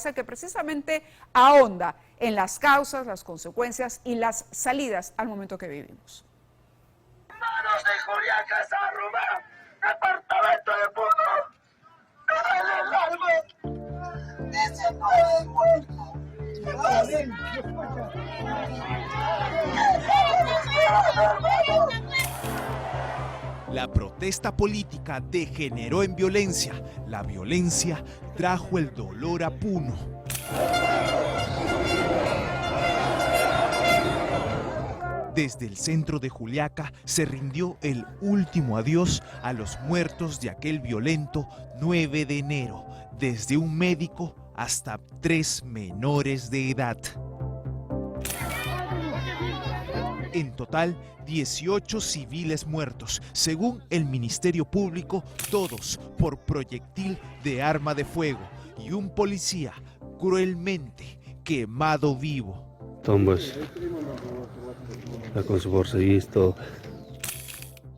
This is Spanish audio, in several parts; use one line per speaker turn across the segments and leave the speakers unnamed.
es el que precisamente ahonda en las causas, las consecuencias y las salidas al momento que vivimos.
¡Manos de Juliaca, Sarruma! ¡Departamento de Puno! ¡Me duele el alma! ¡Dice todo el muerto! ¡Me
La protesta política degeneró en violencia. La violencia trajo el dolor a Puno. Desde el centro de Juliaca se rindió el último adiós a los muertos de aquel violento 9 de enero, desde un médico hasta 3 menores de edad. En total, 18 civiles muertos, según el Ministerio Público, todos por proyectil de arma de fuego, y un policía cruelmente quemado vivo.
Tombos, con su visto.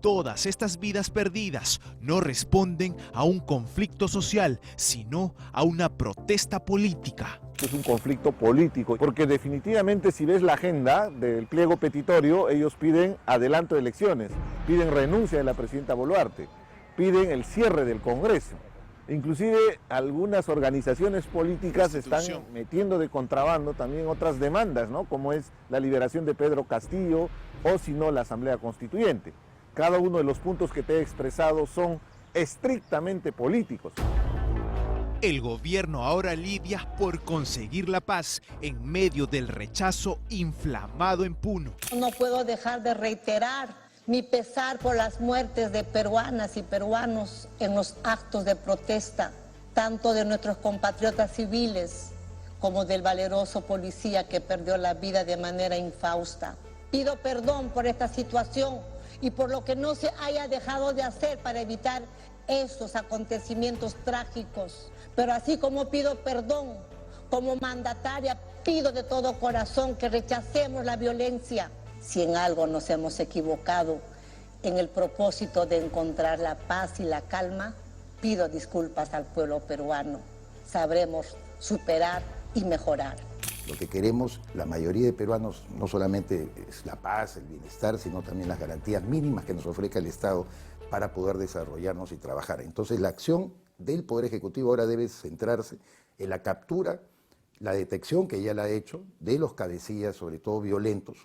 Todas estas vidas perdidas no responden a un conflicto social, sino a una protesta política.
Es un conflicto político, porque definitivamente si ves la agenda del pliego petitorio, ellos piden adelanto de elecciones, piden renuncia de la presidenta Boluarte, piden el cierre del Congreso. Inclusive algunas organizaciones políticas están metiendo de contrabando también otras demandas, ¿no? Como es la liberación de Pedro Castillo o si no la Asamblea Constituyente. Cada uno de los puntos que te he expresado son estrictamente políticos.
El gobierno ahora lidia por conseguir la paz en medio del rechazo inflamado en Puno.
No puedo dejar de reiterar mi pesar por las muertes de peruanas y peruanos en los actos de protesta, tanto de nuestros compatriotas civiles como del valeroso policía que perdió la vida de manera infausta. Pido perdón por esta situación y por lo que no se haya dejado de hacer para evitar estos acontecimientos trágicos. Pero así como pido perdón, como mandataria pido de todo corazón que rechacemos la violencia. Si en algo nos hemos equivocado en el propósito de encontrar la paz y la calma, pido disculpas al pueblo peruano. Sabremos superar y mejorar.
Lo que queremos, la mayoría de peruanos, no solamente es la paz, el bienestar, sino también las garantías mínimas que nos ofrezca el Estado para poder desarrollarnos y trabajar. Entonces la acción del Poder Ejecutivo ahora debe centrarse en la captura, la detección, que ya la ha hecho, de los cabecillas, sobre todo violentos.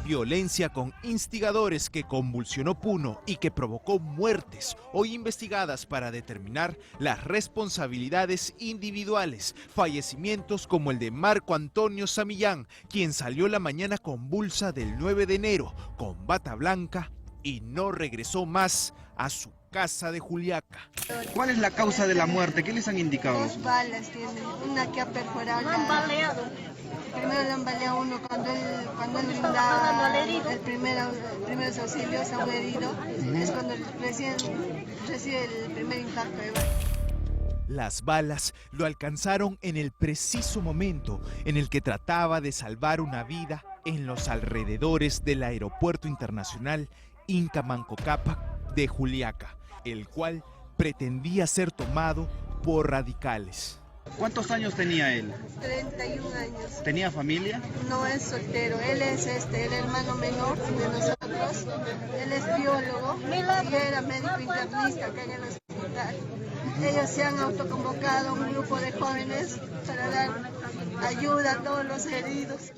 Violencia con instigadores que convulsionó Puno y que provocó muertes, hoy investigadas para determinar las responsabilidades individuales. Fallecimientos como el de Marco Antonio Samillán, quien salió la mañana convulsa del 9 de enero con bata blanca y no regresó más a su casa de Juliaca.
¿Cuál es la causa de la muerte? ¿Qué les han indicado?
2 balas tiene, una que ha perforado la... Primero le han baleado uno cuando él brinda el primeros auxilios a un herido, es cuando recibe el primer impacto de bala.
Las balas lo alcanzaron en el preciso momento en el que trataba de salvar una vida en los alrededores del Aeropuerto Internacional Inca Manco Cápac de Juliaca, el cual pretendía ser tomado por radicales.
¿Cuántos años tenía él?
31 años.
¿Tenía familia?
No, es soltero. Él es el hermano menor de nosotros. Él es biólogo y era médico internista acá en el hospital. Ellos se han autoconvocado un grupo de jóvenes para dar ayuda a todos los heridos.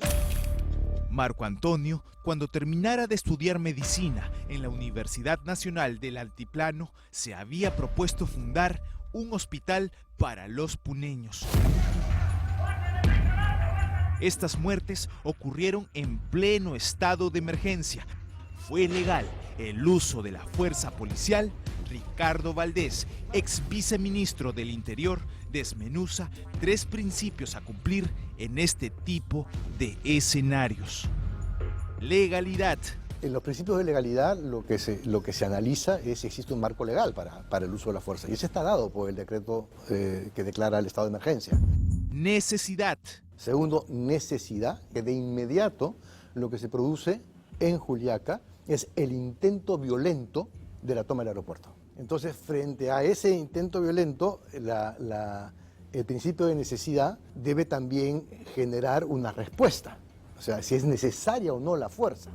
Marco Antonio, cuando terminara de estudiar medicina en la Universidad Nacional del Altiplano, se había propuesto fundar un hospital para los puneños. Estas muertes ocurrieron en pleno estado de emergencia. ¿Fue legal el uso de la fuerza policial? Ricardo Valdés, ex viceministro del Interior, desmenuza 3 principios a cumplir en este tipo de escenarios. Legalidad.
En los principios de legalidad lo que se analiza es si existe un marco legal para el uso de la fuerza. Y ese está dado por el decreto que declara el estado de emergencia.
Necesidad.
Segundo, necesidad, que de inmediato lo que se produce en Juliaca es el intento violento de la toma del aeropuerto. Entonces, frente a ese intento violento, el principio de necesidad debe también generar una respuesta. O sea, si es necesaria o no la fuerza.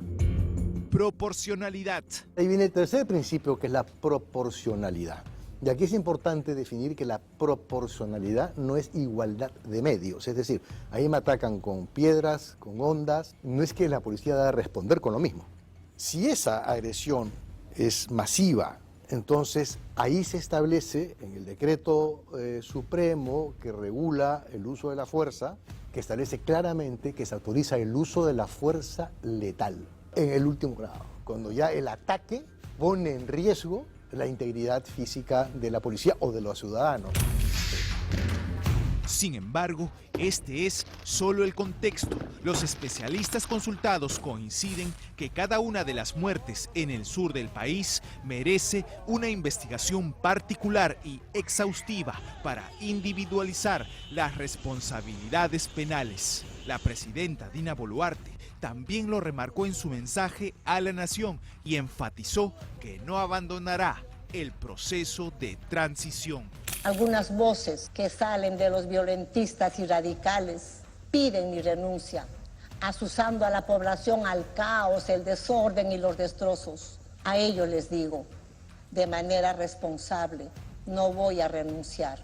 Proporcionalidad.
Ahí viene el tercer principio, que es la proporcionalidad. Y aquí es importante definir que la proporcionalidad no es igualdad de medios. Es decir, ahí me atacan con piedras, con ondas. No es que la policía deba responder con lo mismo. Si esa agresión es masiva, entonces ahí se establece en el decreto supremo que regula el uso de la fuerza, que establece claramente que se autoriza el uso de la fuerza letal en el último grado, cuando ya el ataque pone en riesgo la integridad física de la policía o de los ciudadanos.
Sin embargo, este es solo el contexto. Los especialistas consultados coinciden que cada una de las muertes en el sur del país merece una investigación particular y exhaustiva para individualizar las responsabilidades penales. La presidenta Dina Boluarte también lo remarcó en su mensaje a la nación y enfatizó que no abandonará el proceso de transición.
Algunas voces que salen de los violentistas y radicales piden mi renuncia, asusando a la población al caos, el desorden y los destrozos. A ellos les digo, de manera responsable, no voy a renunciar.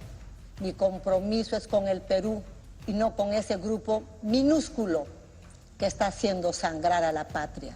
Mi compromiso es con el Perú y no con ese grupo minúsculo que está haciendo sangrar a la patria.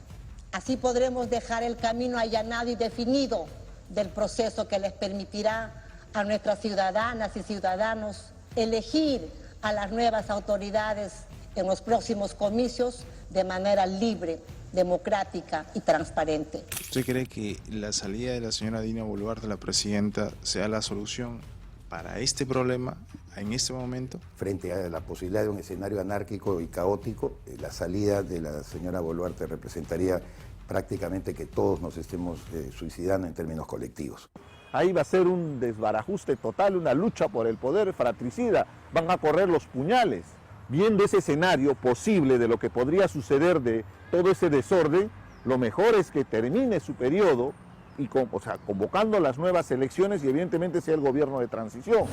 Así podremos dejar el camino allanado y definido del proceso que les permitirá a nuestras ciudadanas y ciudadanos elegir a las nuevas autoridades en los próximos comicios de manera libre, democrática y transparente.
¿Usted cree que la salida de la señora Dina Boluarte, la presidenta, sea la solución para este problema en este momento?
Frente a la posibilidad de un escenario anárquico y caótico, la salida de la señora Boluarte representaría prácticamente que todos nos estemos suicidando en términos colectivos.
Ahí va a ser un desbarajuste total, una lucha por el poder fratricida. Van a correr los puñales. Viendo ese escenario posible de lo que podría suceder de todo ese desorden, lo mejor es que termine su periodo y convocando las nuevas elecciones y evidentemente sea el gobierno de transición.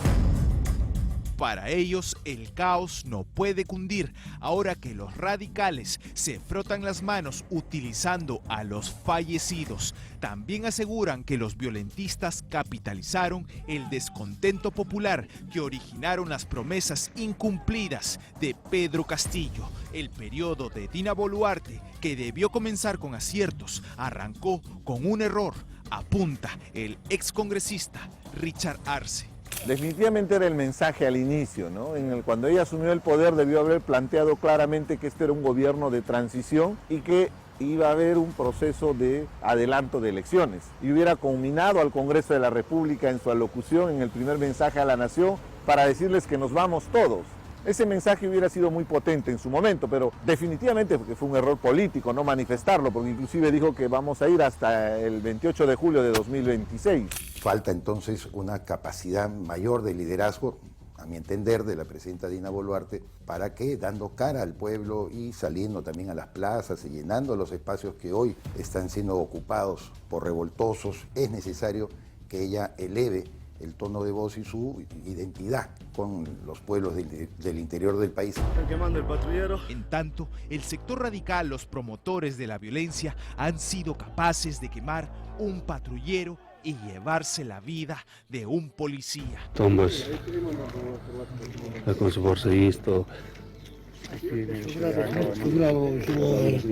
Para ellos, el caos no puede cundir ahora que los radicales se frotan las manos utilizando a los fallecidos. También aseguran que los violentistas capitalizaron el descontento popular que originaron las promesas incumplidas de Pedro Castillo. El periodo de Dina Boluarte, que debió comenzar con aciertos, arrancó con un error, apunta el excongresista Richard Arce.
Definitivamente era el mensaje al inicio, ¿no? Cuando ella asumió el poder debió haber planteado claramente que este era un gobierno de transición y que iba a haber un proceso de adelanto de elecciones. Y hubiera culminado al Congreso de la República en su alocución, en el primer mensaje a la nación, para decirles que nos vamos todos. Ese mensaje hubiera sido muy potente en su momento, pero definitivamente porque fue un error político no manifestarlo, porque inclusive dijo que vamos a ir hasta el 28 de julio de 2026.
Falta entonces una capacidad mayor de liderazgo, a mi entender, de la presidenta Dina Boluarte, para que, dando cara al pueblo y saliendo también a las plazas y llenando los espacios que hoy están siendo ocupados por revoltosos, es necesario que ella eleve el tono de voz y su identidad con los pueblos del interior del país.
Están quemando el patrullero.
En tanto, el sector radical, los promotores de la violencia, han sido capaces de quemar un patrullero y llevarse la vida de un policía.
Tomas, está con su bolsillo.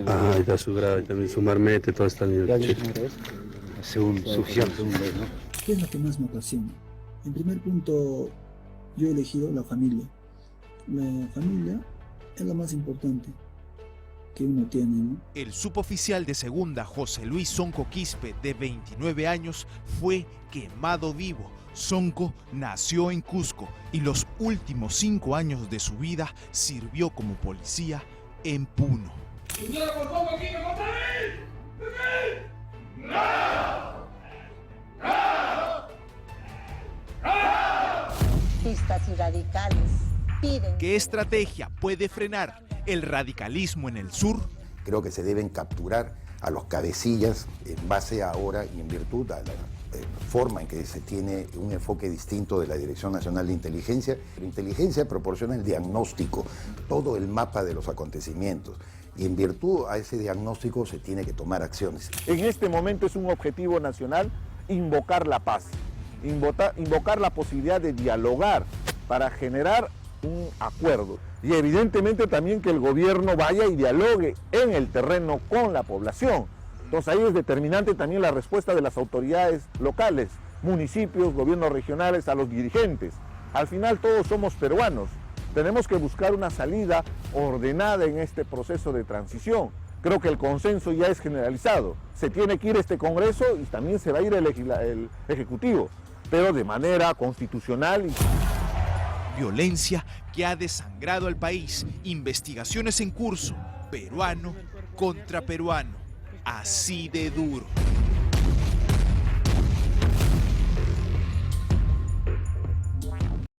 Ah, ahí está su grado, también su marmete, todo está bien.
¿Qué es lo que más me apasiona? En primer punto, yo he elegido la familia. La familia es lo más importante que uno tiene, ¿no?
El suboficial de segunda, José Luis Sonco Quispe, de 29 años, fue quemado vivo. Sonco nació en Cusco y los últimos 5 años de su vida sirvió como policía en Puno.
Y radicales piden.
¿Qué estrategia puede frenar el radicalismo en el sur?
Creo que se deben capturar a los cabecillas en base ahora y en virtud a forma en que se tiene un enfoque distinto de la Dirección Nacional de Inteligencia. La inteligencia proporciona el diagnóstico, todo el mapa de los acontecimientos. Y en virtud a ese diagnóstico se tiene que tomar acciones.
En este momento es un objetivo nacional invocar la paz, invocar la posibilidad de dialogar para generar un acuerdo. Y evidentemente también que el gobierno vaya y dialogue en el terreno con la población. Entonces ahí es determinante también la respuesta de las autoridades locales, municipios, gobiernos regionales, a los dirigentes. Al final todos somos peruanos. Tenemos que buscar una salida ordenada en este proceso de transición. Creo que el consenso ya es generalizado. Se tiene que ir este Congreso y también se va a ir el Ejecutivo, pero de manera constitucional.
Violencia que ha desangrado al país, investigaciones en curso, peruano contra peruano, así de duro.